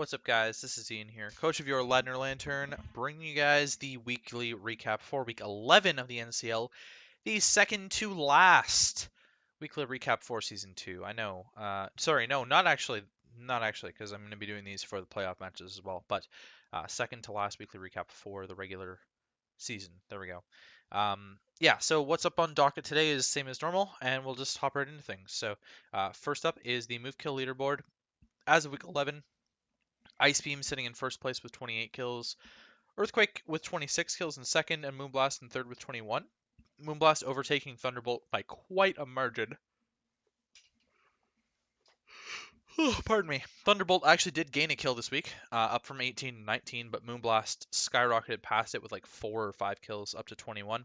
What's up, guys? This is Ian here, coach of your Ladner Lantern, bringing you guys the weekly recap for week 11 of the NCL, the second to last weekly recap for season 2. I know, sorry, no, not actually, because I'm going to be doing these for the playoff matches as well, but second to last weekly recap for the regular season. There we go. Yeah, so what's up on docket today is same as normal, and we'll just hop right into things. So, first up is the move kill leaderboard. As of week 11, Ice Beam sitting in first place with 28 kills. Earthquake with 26 kills in second, and Moonblast in third with 21. Moonblast overtaking Thunderbolt by quite a margin. Pardon me. Thunderbolt actually did gain a kill this week, up from 18 to 19, but Moonblast skyrocketed past it with like 4 or 5 kills up to 21.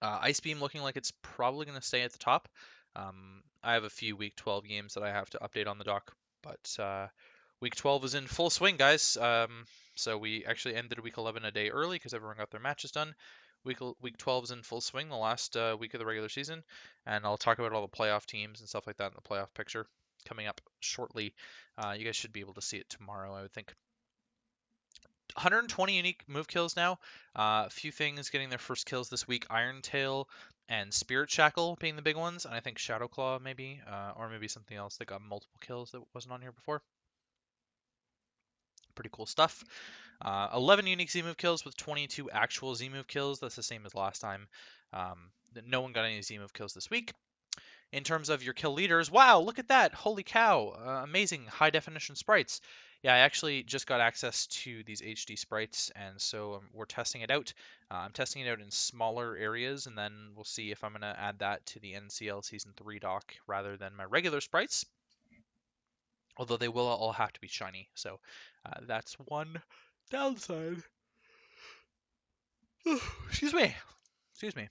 Ice Beam looking like it's probably going to stay at the top. I have a few week 12 games that I have to update on the dock, but week 12 is in full swing, guys. So we actually ended week 11 a day early because everyone got their matches done. Week 12 is in full swing, the last week of the regular season, and I'll talk about all the playoff teams and stuff like that in the playoff picture coming up shortly. You guys should be able to see it tomorrow, I would think. 120 unique move kills now. A few things getting their first kills this week. Iron Tail and Spirit Shackle being the big ones, and I think Shadow Claw maybe, or maybe something else that got multiple kills that wasn't on here before. Pretty cool stuff. 11 unique Z move kills with 22 actual Z move kills. That's the same as last time. No one got any Z move kills this week. In terms of your kill leaders, wow, look at that. Holy cow. Amazing high definition sprites. Yeah, I actually just got access to these HD sprites, and so we're testing it out. I'm testing it out in smaller areas, and then we'll see if I'm going to add that to the NCL Season 3 dock rather than my regular sprites. Although they will all have to be shiny, so that's one downside. Excuse me. Excuse me.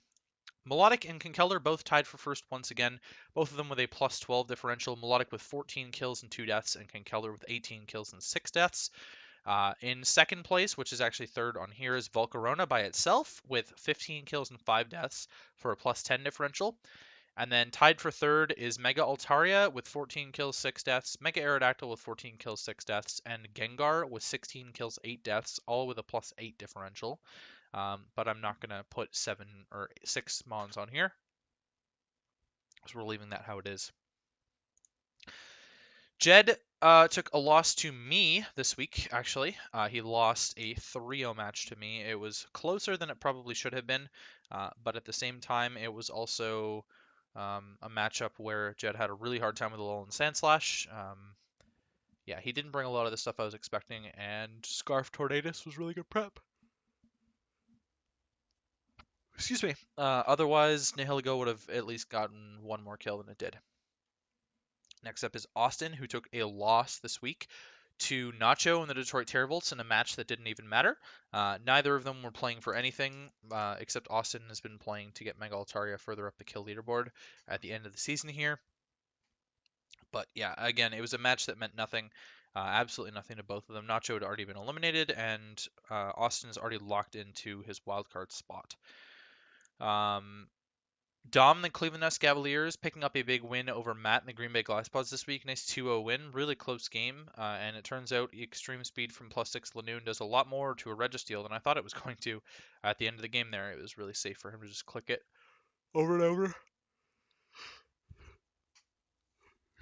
Melodic and Conkeldurr both tied for first once again, both of them with a plus 12 differential. Melodic with 14 kills and 2 deaths, and Conkeldurr with 18 kills and 6 deaths. In second place, which is actually third on here, is Volcarona by itself with 15 kills and 5 deaths for a plus 10 differential. And then tied for third is Mega Altaria with 14 kills, 6 deaths, Mega Aerodactyl with 14 kills, 6 deaths, and Gengar with 16 kills, 8 deaths, all with a plus 8 differential. But I'm not going to put 7 or 6 Mons on here, so we're leaving that how it is. Jed took a loss to me this week, actually. He lost a 3-0 match to me. It was closer than it probably should have been, but at the same time, it was also a matchup where Jed had a really hard time with Alolan Sandslash. Yeah, he didn't bring a lot of the stuff I was expecting, and Scarf Tornadus was really good prep. Excuse me. Otherwise, Nihilego would have at least gotten one more kill than it did. Next up is Austin, who took a loss this week to Nacho and the Detroit Terravolts in a match that didn't even matter. Neither of them were playing for anything, except Austin has been playing to get Mega Altaria further up the kill leaderboard at the end of the season here. But yeah, again, it was a match that meant nothing, absolutely nothing to both of them. Nacho had already been eliminated, and Austin's already locked into his wildcard spot. Dom, the Cleveland Nest Cavaliers, picking up a big win over Matt and the Green Bay Glasspods this week. Nice 2-0 win. Really close game. And it turns out Extreme Speed from +6 Lanoon does a lot more to a Registeel than I thought it was going to at the end of the game there. It was really safe for him to just click it over and over.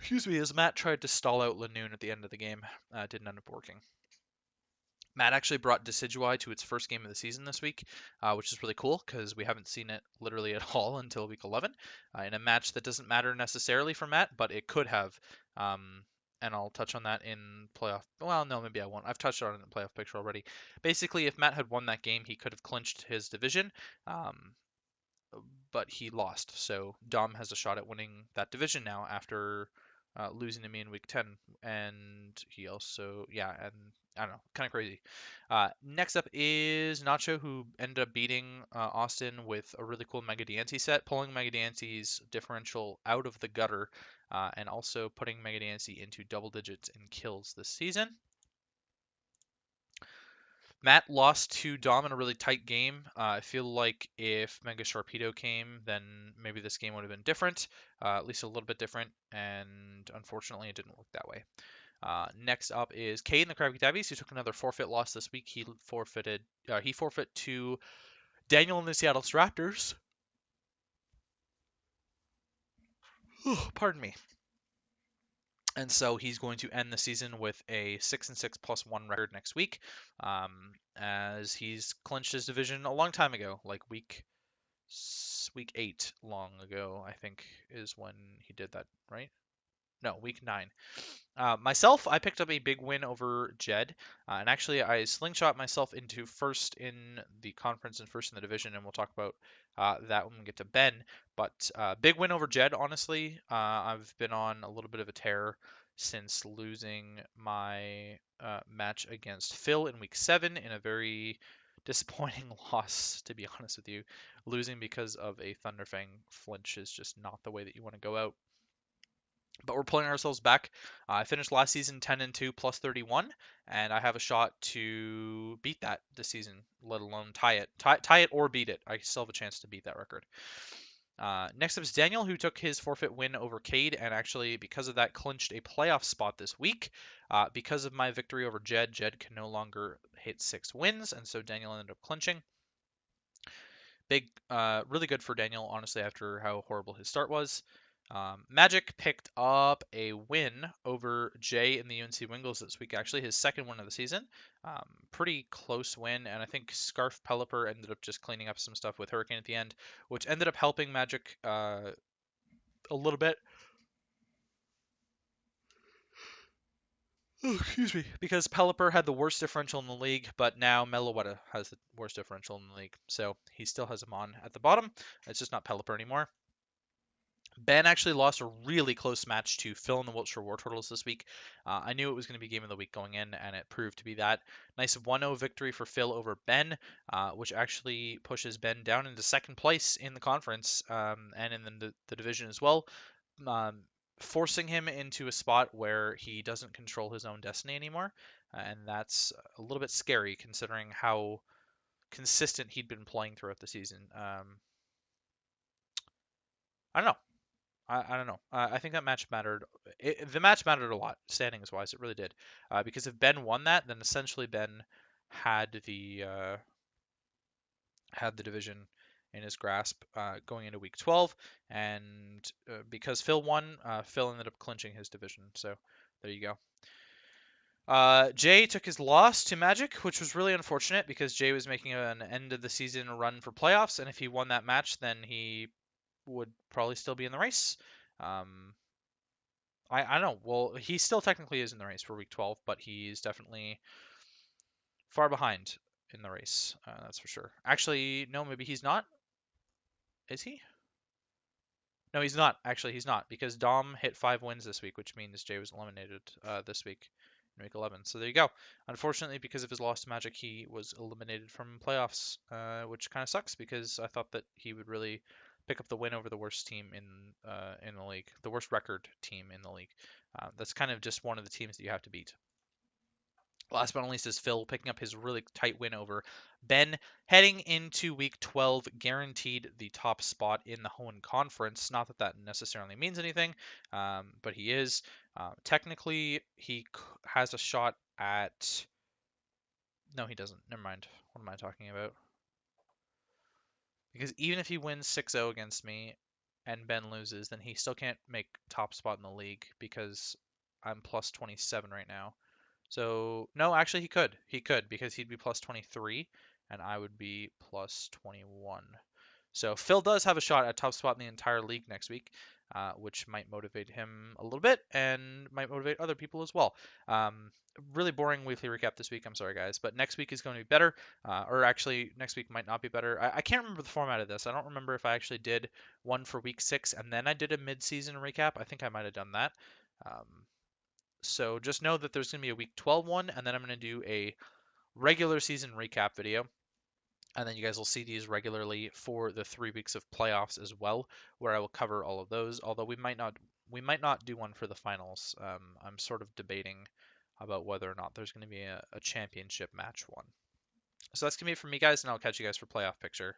Excuse me, as Matt tried to stall out Lanoon at the end of the game. Didn't end up working. Matt actually brought Decidueye to its first game of the season this week, which is really cool because we haven't seen it literally at all until week 11 in a match that doesn't matter necessarily for Matt, but it could have. And I'll touch on that in playoff. Well, no, maybe I won't. I've touched on it in the playoff picture already. Basically, if Matt had won that game, he could have clinched his division, but he lost. So Dom has a shot at winning that division now after losing to me in week 10. And he also, yeah, and I don't know, kind of crazy. Next up is Nacho, who ended up beating Austin with a really cool Mega Diancie set, pulling Mega Diancie's differential out of the gutter, and also putting Mega Diancie into double digits in kills this season. Matt lost to Dom in a really tight game. I feel like if Mega Sharpedo came, then maybe this game would have been different, at least a little bit different, and unfortunately it didn't work that way. Next up is Cade and the Krabby Dabbies, who took another forfeit loss this week. He forfeit to Daniel and the Seattle Raptors. Pardon me. And so he's going to end the season with a 6-6 +1 record next week, as he's clinched his division a long time ago, like week 8 long ago, I think is when he did that, right? No, week 9. Myself, I picked up a big win over Jed, and actually I slingshot myself into first in the conference and first in the division, and we'll talk about that when we get to Ben. But big win over Jed, honestly. I've been on a little bit of a tear since losing my match against Phil in week 7 in a very disappointing loss, to be honest with you. Losing because of a Thunderfang flinch is just not the way that you want to go out. But we're pulling ourselves back. I finished last season 10-2 +31, and I have a shot to beat that this season, let alone tie it. Tie it or beat it. I still have a chance to beat that record. Next up is Daniel, who took his forfeit win over Cade, and actually, because of that, clinched a playoff spot this week. Because of my victory over Jed, Jed can no longer hit 6 wins, and so Daniel ended up clinching. Really good for Daniel, honestly, after how horrible his start was. Magic picked up a win over Jay in the UNC Wingles this week, actually, his second win of the season. Pretty close win, and I think Scarf Pelipper ended up just cleaning up some stuff with Hurricane at the end, which ended up helping Magic a little bit. Oh, excuse me. Because Pelipper had the worst differential in the league, but now Meloetta has the worst differential in the league. So he still has him on at the bottom. It's just not Pelipper anymore. Ben actually lost a really close match to Phil in the Wiltshire War Turtles this week. I knew it was going to be game of the week going in, and it proved to be that. Nice 1-0 victory for Phil over Ben, which actually pushes Ben down into second place in the conference and in the division as well, forcing him into a spot where he doesn't control his own destiny anymore. And that's a little bit scary considering how consistent he'd been playing throughout the season. I don't know. I don't know. I think that match mattered. The match mattered a lot, standings wise. It really did. Because if Ben won that, then essentially Ben had the division in his grasp going into week 12, and because Phil won, Phil ended up clinching his division. So there you go. Jay took his loss to Magic, which was really unfortunate because Jay was making an end of the season run for playoffs, and if he won that match, then he would probably still be in the race. I don't know. Well, he still technically is in the race for week 12, but he's definitely far behind in the race. That's for sure. Actually, no, maybe he's not. Is he? No, he's not. Actually, he's not because Dom hit 5 wins this week, which means Jay was eliminated this week in week 11. So there you go. Unfortunately, because of his loss to Magic, he was eliminated from playoffs, which kind of sucks because I thought that he would really pick up the win over the worst team in the league, the worst record team in the league. That's kind of just one of the teams that you have to beat. Last but not least is Phil picking up his really tight win over Ben, heading into week 12, guaranteed the top spot in the Hoenn Conference. Not that that necessarily means anything, but he is. Technically, he has a shot at. No, he doesn't. Never mind. What am I talking about? Because even if he wins 6-0 against me and Ben loses, then he still can't make top spot in the league because I'm plus 27 right now. So, no, actually he could. He could because he'd be plus 23 and I would be plus 21. So Phil does have a shot at top spot in the entire league next week, which might motivate him a little bit and might motivate other people as well. Really boring weekly recap this week. I'm sorry, guys, but next week is going to be better. Or actually, next week might not be better. I can't remember the format of this. I don't remember if I actually did one for week 6 and then I did a mid-season recap. I think I might have done that. So just know that there's going to be a week 12 one, and then I'm going to do a regular season recap video. And then you guys will see these regularly for the 3 weeks of playoffs as well, where I will cover all of those. Although we might not do one for the finals. I'm sort of debating about whether or not there's going to be a championship match one. So that's going to be it for me, guys, and I'll catch you guys for playoff picture.